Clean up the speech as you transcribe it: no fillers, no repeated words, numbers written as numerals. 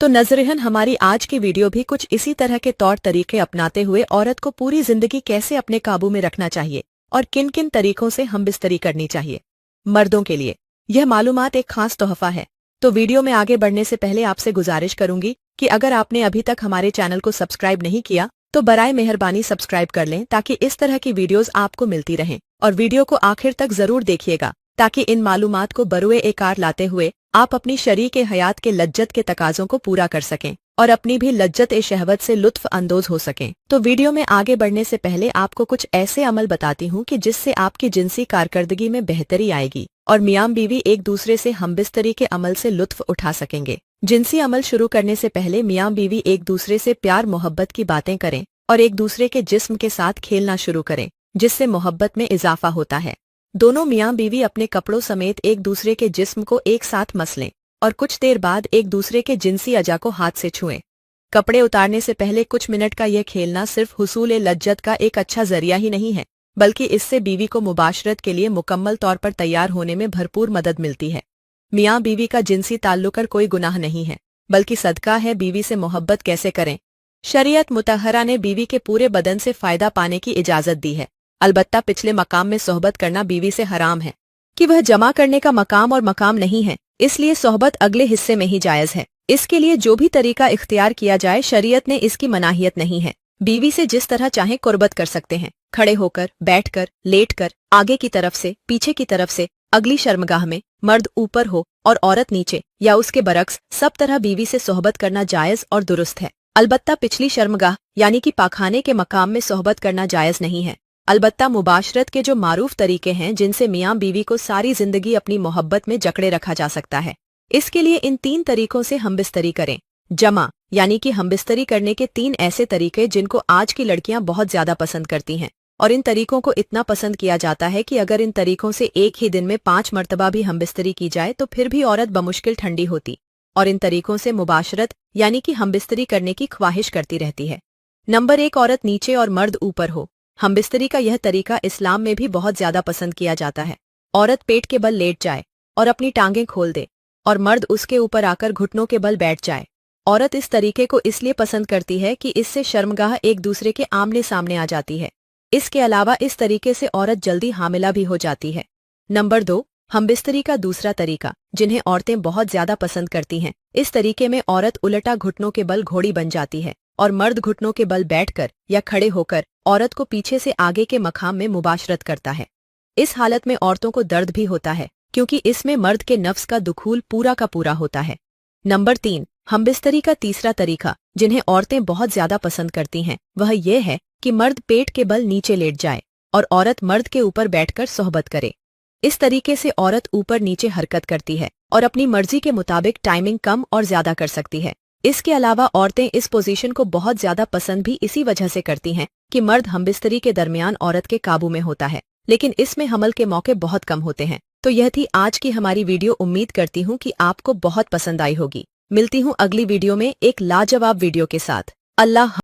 तो नज़रिन, हमारी आज की वीडियो भी कुछ इसी तरह के तौर तरीके अपनाते हुए औरत को पूरी जिंदगी कैसे अपने काबू में रखना चाहिए और किन किन तरीकों से हम बिस्तरी करनी चाहिए। मर्दों के लिए यह मालूमात एक खास तोहफा है। तो वीडियो में आगे बढ़ने से पहले आपसे गुजारिश करूंगी कि अगर आपने अभी तक हमारे चैनल को सब्सक्राइब नहीं किया तो बराए मेहरबानी सब्सक्राइब कर लें, ताकि इस तरह की वीडियोस आपको मिलती रहें। और वीडियो को आखिर तक जरूर देखिएगा, ताकि इन मालूमात को बरुए एकार लाते हुए आप अपनी शरीक हयात के लज्जत के तकाजों को पूरा कर सकें और अपनी भी लज्जत शहवत से लुत्फ अंदोज हो सकें। तो वीडियो में आगे बढ़ने से पहले आपको कुछ ऐसे अमल बताती हूँ कि जिससे आपकी जिनसी कारकर्दगी में बेहतरी आएगी और मियाँ बीवी एक दूसरे से हमबिस्तरी के अमल से लुत्फ उठा सकेंगे। जिनसी अमल शुरू करने से पहले मियाँ बीवी एक दूसरे से प्यार मोहब्बत की बातें करें और एक दूसरे के जिस्म के साथ खेलना शुरू करें, जिससे मोहब्बत में इजाफा होता है। दोनों मियाँ बीवी अपने कपड़ों समेत एक दूसरे के जिस्म को एक साथ मसलें और कुछ देर बाद एक दूसरे के जिनसी अजा को हाथ से छुएं। कपड़े उतारने से पहले कुछ मिनट का यह खेलना सिर्फ हुसूल लज्जत का एक अच्छा जरिया ही नहीं है, बल्कि इससे बीवी को मुबाशरत के लिए मुकम्मल तौर पर तैयार होने में भरपूर मदद मिलती है। मियाँ बीवी का जिनसी ताल्लुक कोई गुनाह नहीं है, बल्कि सदका है। बीवी से मोहब्बत कैसे करें? शरीयत मुतहरा ने बीवी के पूरे बदन से फायदा पाने की इजाजत दी है। अलबत्ता पिछले मकाम में सोहबत करना बीवी से हराम है कि वह जमा करने का मकाम और मकाम नहीं है, इसलिए सोहबत अगले हिस्से में ही जायज है। इसके लिए जो भी तरीका इख्तियार किया जाए, शरीयत ने इसकी मनाहियत नहीं है। बीवी से जिस तरह चाहे कुर्बत कर सकते हैं, खड़े होकर, बैठकर, लेटकर, आगे की तरफ से, पीछे की तरफ से, अगली शर्मगाह में, मर्द ऊपर हो और औरत नीचे या उसके बरक्स, सब तरह बीवी से सोहबत करना जायज और दुरुस्त है। अलबत्ता पिछली शर्मगाह यानी कि पाखाने के मकाम में सोहबत करना जायज नहीं है। अलबत्ता मुबाशरत के जो मारूफ तरीके हैं, जिनसे मियाँ बीवी को सारी जिंदगी अपनी मोहब्बत में जकड़े रखा जा सकता है, इसके लिए इन 3 तरीकों से हमबिस्तरी करें। जमा यानी कि हमबिस्तरी करने के 3 ऐसे तरीके जिनको आज की लड़कियां बहुत ज्यादा पसंद करती हैं, और इन तरीकों को इतना पसंद किया जाता है कि अगर इन तरीकों से एक ही दिन में 5 मरतबा भी हमबिस्तरी की जाए तो फिर भी औरत बमुश्किल ठंडी होती और इन तरीकों से मुबाशरत यानी कि हमबिस्तरी करने की ख्वाहिश करती रहती है। नंबर 1, औरत नीचे और मर्द ऊपर हो। हमबिस्तरी का यह तरीका इस्लाम में भी बहुत ज्यादा पसंद किया जाता है। औरत पेट के बल लेट जाए और अपनी टांगें खोल दे और मर्द उसके ऊपर आकर घुटनों के बल बैठ जाए। औरत इस तरीके को इसलिए पसंद करती है कि इससे शर्मगाह एक दूसरे के आमने सामने आ जाती है। इसके अलावा इस तरीके से औरत जल्दी हामिला भी हो जाती है। नंबर 2, हमबिस्तरी का दूसरा तरीका, जिन्हें औरतें बहुत ज्यादा पसंद करती हैं। इस तरीके में औरत उलटा घुटनों के बल घोड़ी बन जाती है और मर्द घुटनों के बल बैठकर या खड़े होकर औरत को पीछे से आगे के मकाम में मुबाशरत करता है। इस हालत में औरतों को दर्द भी होता है, क्योंकि इसमें मर्द के नफ्स का दुखूल पूरा का पूरा होता है। नंबर 3, हमबिस्तरी का तीसरा तरीका, जिन्हें औरतें बहुत ज्यादा पसंद करती हैं, वह यह है कि मर्द पेट के बल नीचे लेट जाए और औरत मर्द के ऊपर बैठकर सोहबत करे। इस तरीके से औरत ऊपर नीचे हरकत करती है और अपनी मर्जी के मुताबिक टाइमिंग कम और ज्यादा कर सकती है। इसके अलावा औरतें इस पोजीशन को बहुत ज्यादा पसंद भी इसी वजह से करती हैं कि मर्द हमबिस्तरी के दरमियान औरत के काबू में होता है, लेकिन इसमें हमल के मौके बहुत कम होते हैं। तो यह थी आज की हमारी वीडियो। उम्मीद करती हूँ कि आपको बहुत पसंद आई होगी। मिलती हूँ अगली वीडियो में एक लाजवाब वीडियो के साथ। अल्लाह।